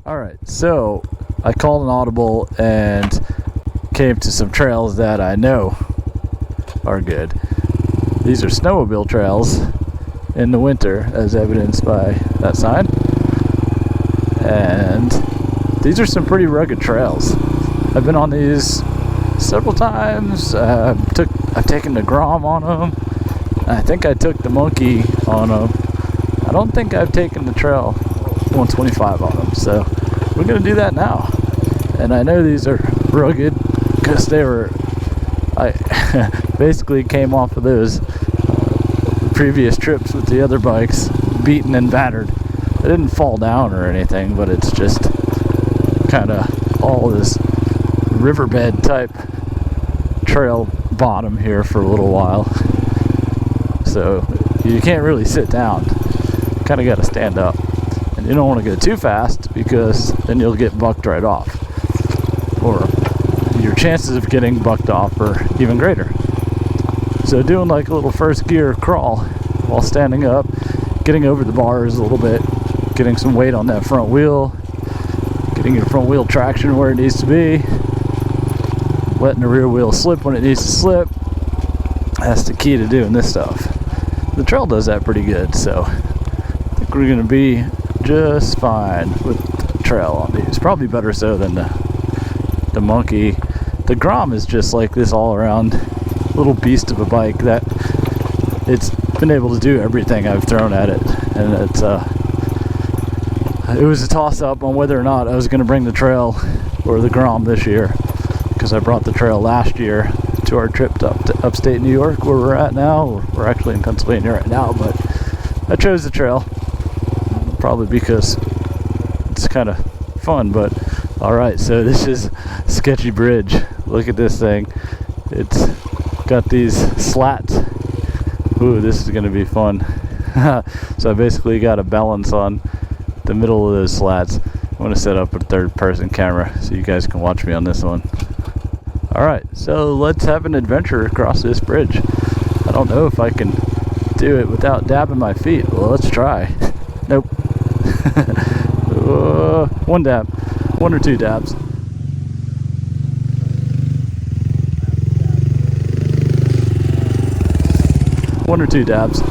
Alright, so I called an audible and came to some trails that I know are good. These are snowmobile trails in the winter, as evidenced by that sign. And these are some pretty rugged trails. I've been on these several times. I've taken the Grom on them. I think I took the Monkey on them. I don't think I've taken the Trail 125 on them, so we're gonna do that now. And I know these are rugged because I basically came off of those previous trips with the other bikes beaten and battered. I didn't fall down or anything, but it's just kind of all this riverbed type trail bottom here for a little while, so you can't really sit down. Kind of got to stand up, and you don't want to go too fast because then you'll get bucked right off, or your chances of getting bucked off are even greater. So doing like a little first gear crawl while standing up, getting over the bars a little bit, getting some weight on that front wheel, getting your front wheel traction where it needs to be, letting the rear wheel slip when it needs to slip. That's the key to doing this stuff. The trail does that pretty good, so I think we're going to be just fine with the trail on these. Probably better so than the Monkey. The Grom is just like this all-around little beast of a bike that it's been able to do everything I've thrown at it, and it was a toss-up on whether or not I was going to bring the Trail or the Grom this year, because I brought the Trail last year to our trip to upstate New York, where we're at now. We're actually in Pennsylvania right now, but I chose the Trail probably because it's kind of fun. But alright, so this is Sketchy Bridge. Look at this thing. It's got these slats. Ooh, this is going to be fun. So I basically got a balance on the middle of those slats. I'm going to set up a third-person camera so you guys can watch me on this one. Alright, so let's have an adventure across this bridge. I don't know if I can do it without dabbing my feet. Well, let's try. Nope. One dab. One or two dabs. One or two dabs.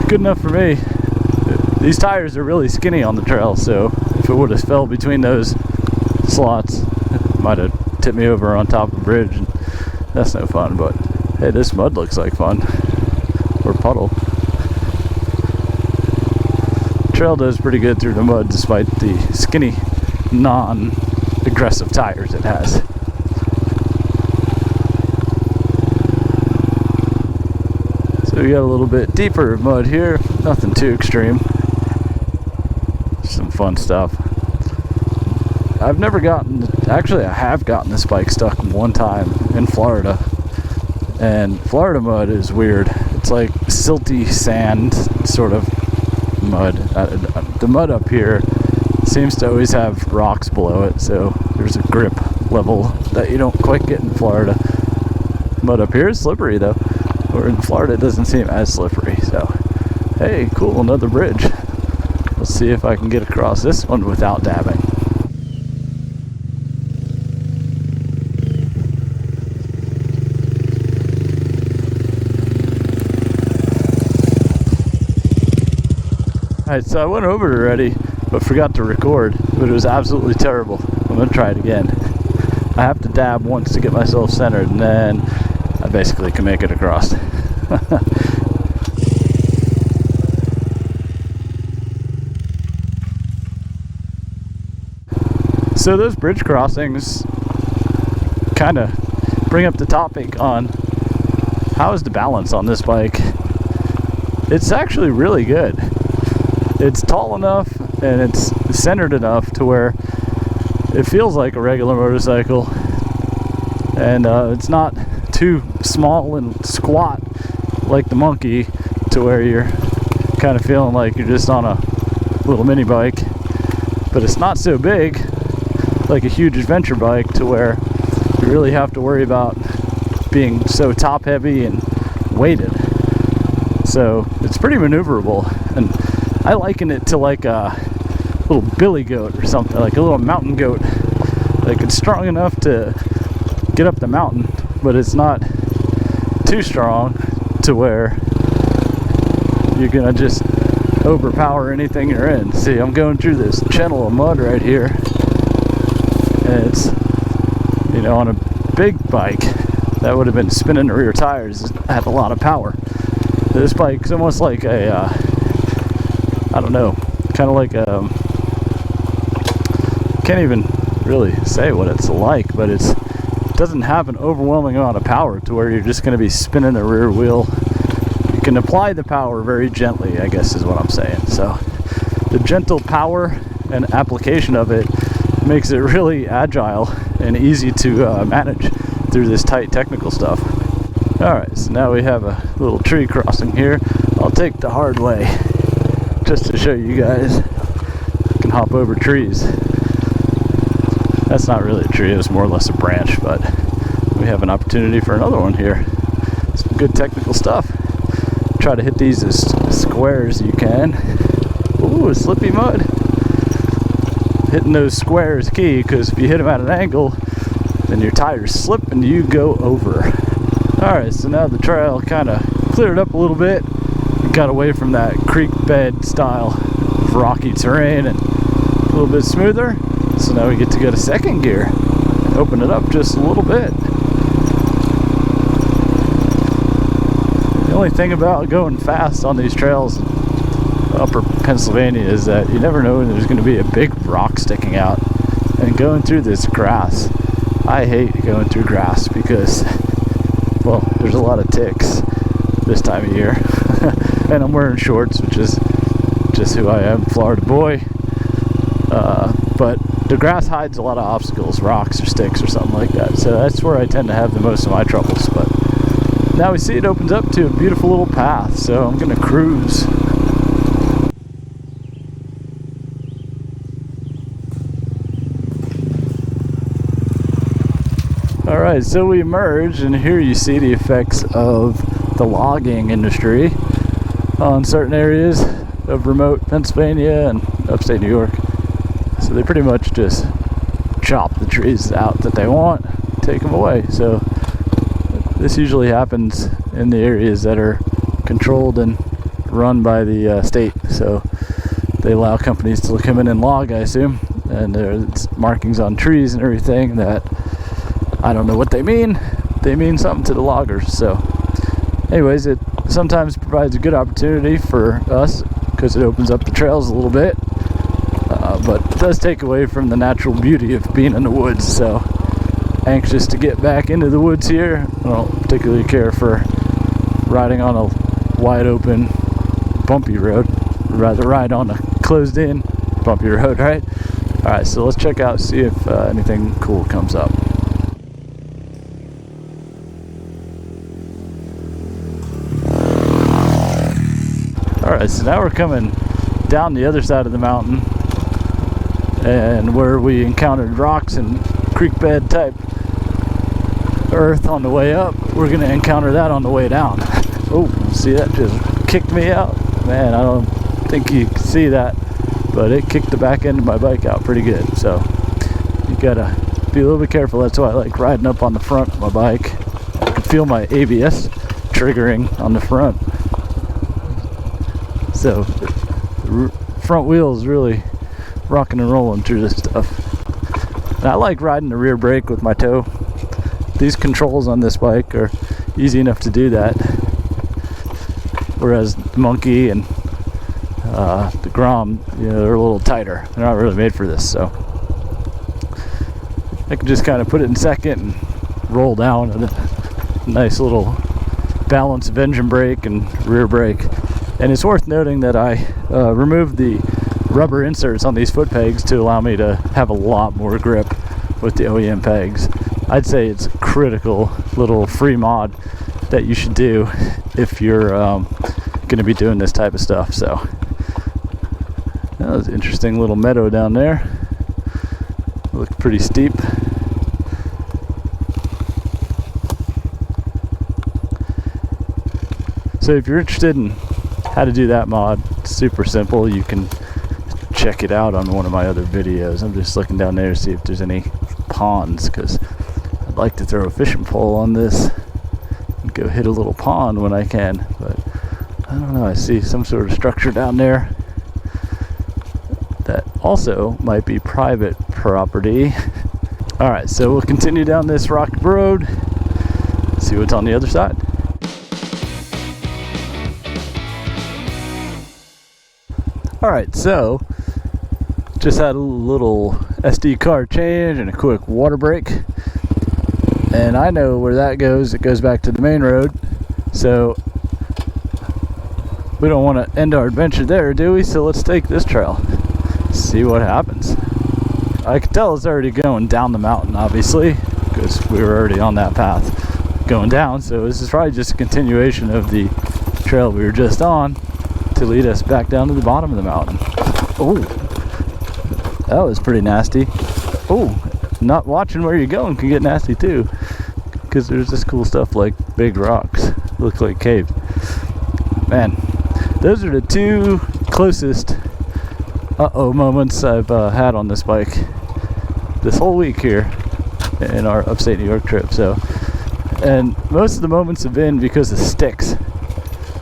Good enough for me. These tires are really skinny on the trail, so if it would have fell between those slots, it might have tipped me over on top of the bridge, and that's no fun. But hey, this mud looks like fun. Or puddle. Trail does pretty good through the mud despite the skinny, non-aggressive tires it has. So we got a little bit deeper mud here, nothing too extreme. Some fun stuff. I've never gotten, actually I have gotten this bike stuck one time in Florida, and Florida mud is weird. It's like silty sand sort of mud. The mud up here seems to always have rocks below it, so there's a grip level that you don't quite get in Florida. Mud up here is slippery though, or in Florida it doesn't seem as slippery. So hey, cool, another bridge. Let's see if I can get across this one without dabbing. Alright, so I went over it already, but forgot to record, but it was absolutely terrible. I'm going to try it again. I have to dab once to get myself centered, and then I basically can make it across. So those bridge crossings kind of bring up the topic on how is the balance on this bike. It's actually really good. It's tall enough and it's centered enough to where it feels like a regular motorcycle, and it's not too small and squat like the Monkey to where you're kind of feeling like you're just on a little mini bike, but it's not so big like a huge adventure bike to where you really have to worry about being so top heavy and weighted. So it's pretty maneuverable, and I liken it to like a little billy goat or something, like a little mountain goat. Like it's strong enough to get up the mountain, but it's not too strong to where you're gonna just overpower anything you're in. See, I'm going through this channel of mud right here, and it's, you know, on a big bike that would have been spinning the rear tires, it had a lot of power. This bike's almost like a I don't know, kind of like a, can't even really say what it's like, but it doesn't have an overwhelming amount of power to where you're just going to be spinning the rear wheel. You can apply the power very gently, I guess is what I'm saying. So the gentle power and application of it makes it really agile and easy to manage through this tight technical stuff. Alright, so now we have a little tree crossing here. I'll take the hard way just to show you guys you can hop over trees. That's not really a tree, it was more or less a branch, but we have an opportunity for another one here. Some good technical stuff. Try to hit these as square as you can. Ooh, slippy mud. Hitting those squares is key, because if you hit them at an angle, then your tires slip and you go over. Alright, so now the trail kind of cleared up a little bit. We got away from that creek bed style of rocky terrain and a little bit smoother. So now we get to go to second gear and open it up just a little bit. The only thing about going fast on these trails in upper Pennsylvania is that you never know when there's going to be a big rock sticking out. And going through this grass, I hate going through grass because, well, there's a lot of ticks this time of year. And I'm wearing shorts, which is just who I am, Florida boy. But the grass hides a lot of obstacles, rocks or sticks or something like that. So that's where I tend to have the most of my troubles. But now we see it opens up to a beautiful little path, so I'm gonna cruise. Alright, so we emerge, and here you see the effects of the logging industry on certain areas of remote Pennsylvania and upstate New York. So they pretty much just chop the trees out that they want, take them away. So this usually happens in the areas that are controlled and run by the state. So they allow companies to come in and log, I assume. And there's markings on trees and everything that I don't know what they mean. They mean something to the loggers. So anyways, it sometimes provides a good opportunity for us because it opens up the trails a little bit. But it does take away from the natural beauty of being in the woods. So anxious to get back into the woods here. I don't particularly care for riding on a wide open bumpy road. I'd rather ride on a closed in bumpy road, right? Alright, so let's check out, see if anything cool comes up. Alright, so now we're coming down the other side of the mountain, and where we encountered rocks and creek bed type earth on the way up, we're going to encounter that on the way down. Oh, see, that just kicked me out. Man, I don't think you can see that, but it kicked the back end of my bike out pretty good. So you gotta be a little bit careful. That's why I like riding up on the front of my bike. I can feel my ABS triggering on the front. So the front wheel is really rocking and rolling through this stuff. And I like riding the rear brake with my toe. These controls on this bike are easy enough to do that, whereas the Monkey and the Grom, you know, they're a little tighter. They're not really made for this, so I can just kind of put it in second and roll down at a nice little balance of engine brake and rear brake. And it's worth noting that I removed the rubber inserts on these foot pegs to allow me to have a lot more grip with the OEM pegs. I'd say it's a critical little free mod that you should do if you're going to be doing this type of stuff. So that was an interesting little meadow down there. Looked pretty steep. So if you're interested in how to do that mod, it's super simple. You can check it out on one of my other videos. I'm just looking down there to see if there's any ponds, because I'd like to throw a fishing pole on this and go hit a little pond when I can, but I don't know. I see some sort of structure down there that also might be private property. Alright, so we'll continue down this rocky road, see what's on the other side. Alright, so just had a little SD card change and a quick water break, and I know where that goes. It goes back to the main road, so we don't want to end our adventure there, do we? So let's take this trail, see what happens. I can tell it's already going down the mountain, obviously, because we were already on that path going down, so this is probably just a continuation of the trail we were just on to lead us back down to the bottom of the mountain. Oh, that was pretty nasty. Oh, not watching where you're going can get nasty too, because there's this cool stuff like big rocks, look like caves. Man, those are the two closest moments I've had on this bike this whole week here in our upstate New York trip. So, and most of the moments have been because of sticks.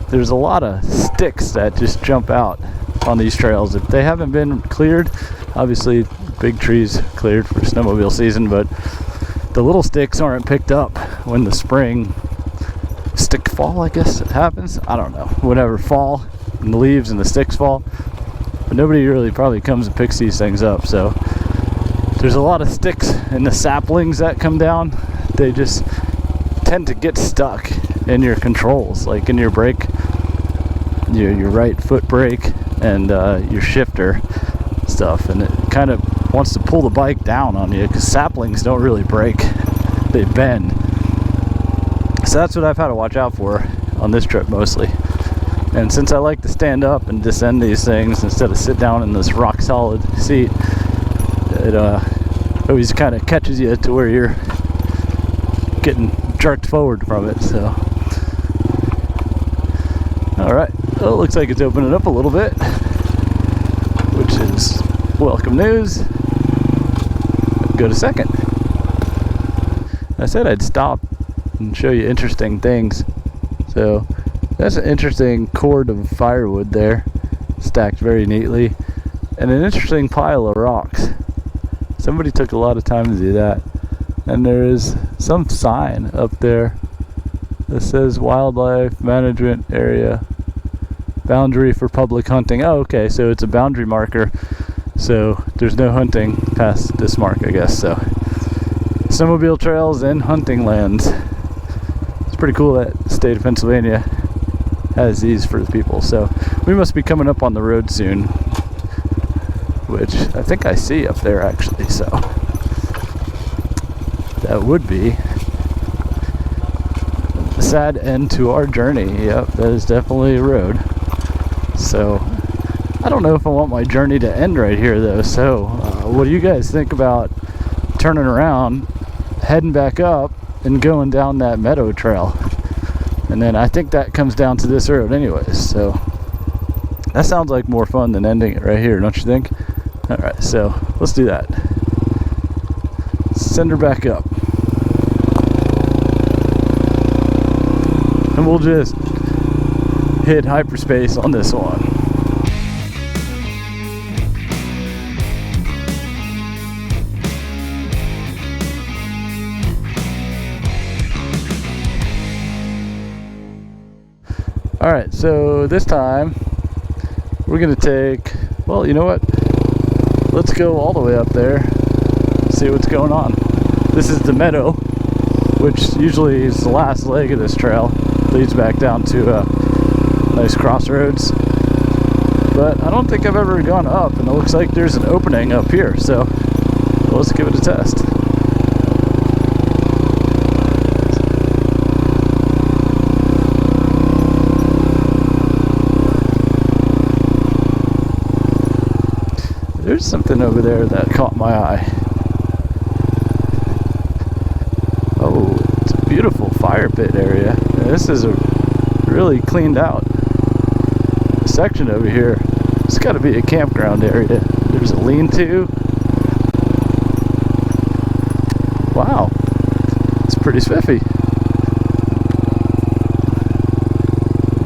There's a lot of sticks that just jump out on these trails. If they haven't been cleared, obviously big trees cleared for snowmobile season, but the little sticks aren't picked up when the spring stick fall, I guess it happens. I don't know, whatever, fall, and the leaves and the sticks fall, but nobody really probably comes and picks these things up. So there's a lot of sticks and the saplings that come down, they just tend to get stuck in your controls, like in your brake, your right foot brake and your shifter stuff, and it kind of wants to pull the bike down on you, because saplings don't really break, they bend. So that's what I've had to watch out for on this trip mostly. And since I like to stand up and descend these things instead of sit down in this rock solid seat, it always kind of catches you to where you're getting jerked forward from it. So alright, well, it looks like it's opening up a little bit, which is welcome news. Go to second. I said I'd stop and show you interesting things. So that's an interesting cord of firewood there, stacked very neatly, and an interesting pile of rocks. Somebody took a lot of time to do that. And there is some sign up there that says wildlife management area, boundary for public hunting. Oh, okay, so it's a boundary marker, so there's no hunting past this mark, I guess. So snowmobile trails and hunting lands. It's pretty cool that the state of Pennsylvania has these for the people. So we must be coming up on the road soon, which I think I see up there actually. So that would be a sad end to our journey. Yep, that is definitely a road. So I don't know if I want my journey to end right here though. So what do you guys think about turning around, heading back up, and going down that Meadow trail? And then I think that comes down to this road anyways. So that sounds like more fun than ending it right here, don't you think? Alright, so let's do that. Send her back up. And we'll just hit hyperspace on this one. Alright, so this time we're gonna take, well, you know what? Let's go all the way up there, see what's going on. This is the Meadow, which usually is the last leg of this trail. Leads back down to a nice crossroads. But I don't think I've ever gone up, and it looks like there's an opening up here, so let's give it a test. There's something over there that caught my eye. Oh, it's a beautiful fire pit area. This is a really cleaned out section over here. It's got to be a campground area. There's a lean-to. Wow, it's pretty spiffy.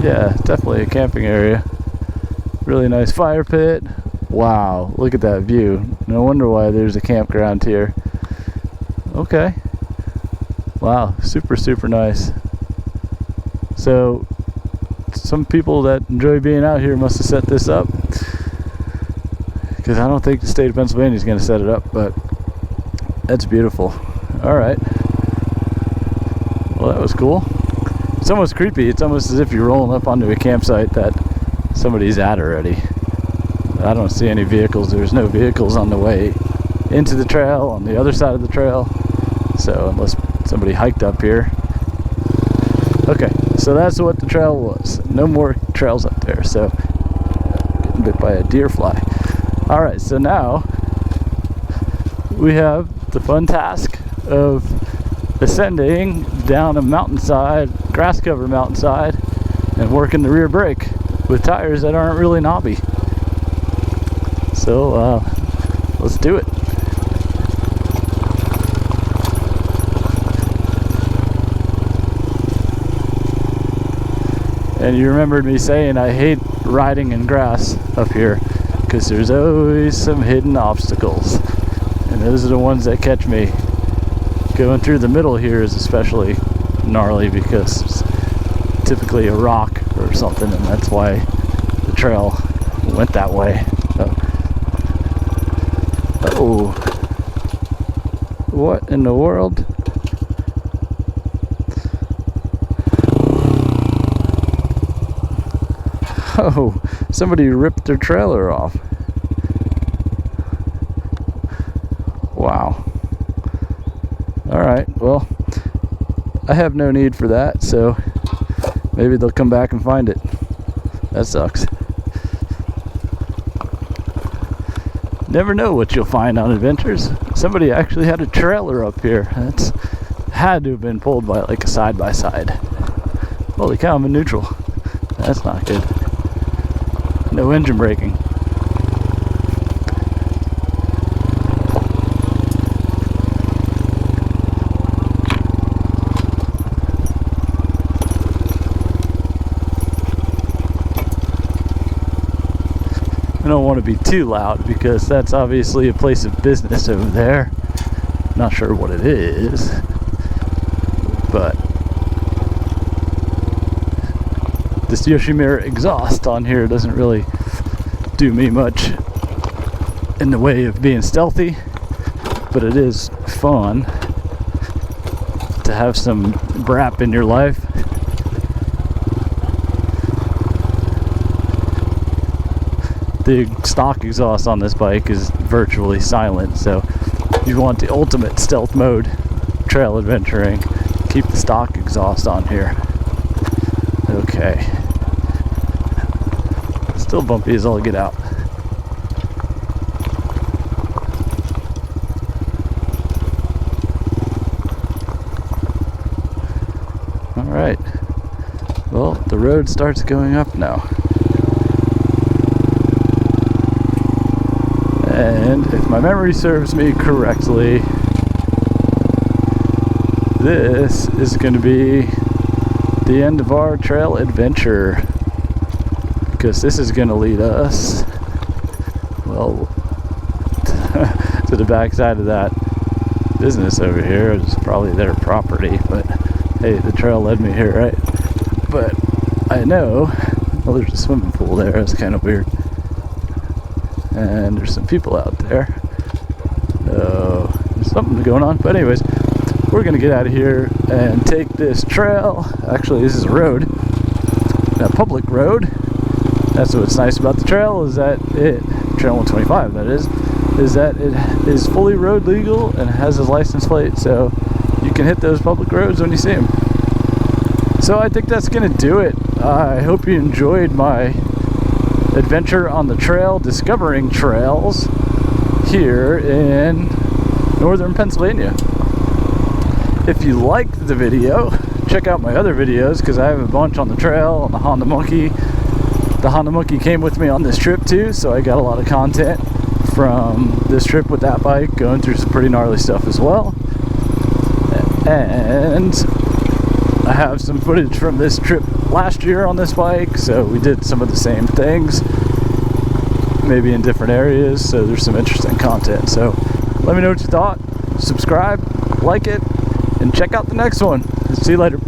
Yeah, definitely a camping area. Really nice fire pit. Wow, look at that view. No wonder why there's a campground here. Okay. Wow, super, super nice. So, some people that enjoy being out here must have set this up. Because I don't think the state of Pennsylvania is going to set it up, but that's beautiful. Alright. Well, that was cool. It's almost creepy. It's almost as if you're rolling up onto a campsite that somebody's at already. I don't see any vehicles. There's no vehicles on the way into the trail, on the other side of the trail. So, unless somebody hiked up here. Okay, so that's what the trail was. No more trails up there. So, getting bit by a deer fly. Alright, so now we have the fun task of ascending down a mountainside, grass-covered mountainside, and working the rear brake with tires that aren't really knobby. So, let's do it. And you remembered me saying I hate riding in grass up here because there's always some hidden obstacles. And those are the ones that catch me. Going through the middle here is especially gnarly because it's typically a rock or something, and that's why the trail went that way. So. Oh, what in the world? Oh, somebody ripped their trailer off. Wow. Alright, well, I have no need for that, so maybe they'll come back and find it. That sucks. Never know what you'll find on adventures. Somebody actually had a trailer up here. That's had to have been pulled by like a side-by-side. Holy cow, I'm in neutral. That's not good. No engine braking. I don't want to be too loud because that's obviously a place of business over there. Not sure what it is, but this Yoshimura exhaust on here doesn't really do me much in the way of being stealthy, but it is fun to have some brap in your life. The stock exhaust on this bike is virtually silent, so if you want the ultimate stealth mode trail adventuring, keep the stock exhaust on here. Okay. Still bumpy as all get out. Alright. Well, the road starts going up now. And if my memory serves me correctly, this is going to be the end of our trail adventure. Because this is going to lead us, well, to the backside of that business over here. It's probably their property, but hey, the trail led me here, right? But I know, well, there's a swimming pool there. That's kind of weird. And there's some people out there. There's something going on. But anyways, we're going to get out of here and take this trail. Actually, this is a road, a public road. That's what's nice about the trail, is that it, Trail 125 that is that it is fully road legal and has a license plate, so you can hit those public roads when you see them. So I think that's going to do it. I hope you enjoyed my adventure on the trail, discovering trails here in northern Pennsylvania. If you liked the video, check out my other videos, because I have a bunch on the trail, on the Honda Monkey, The Honda Monkey came with me on this trip too, so I got a lot of content from this trip with that bike, going through some pretty gnarly stuff as well. And I have some footage from this trip last year on this bike, so we did some of the same things, maybe in different areas, so there's some interesting content. So let me know what you thought, subscribe, like it, and check out the next one. See you later.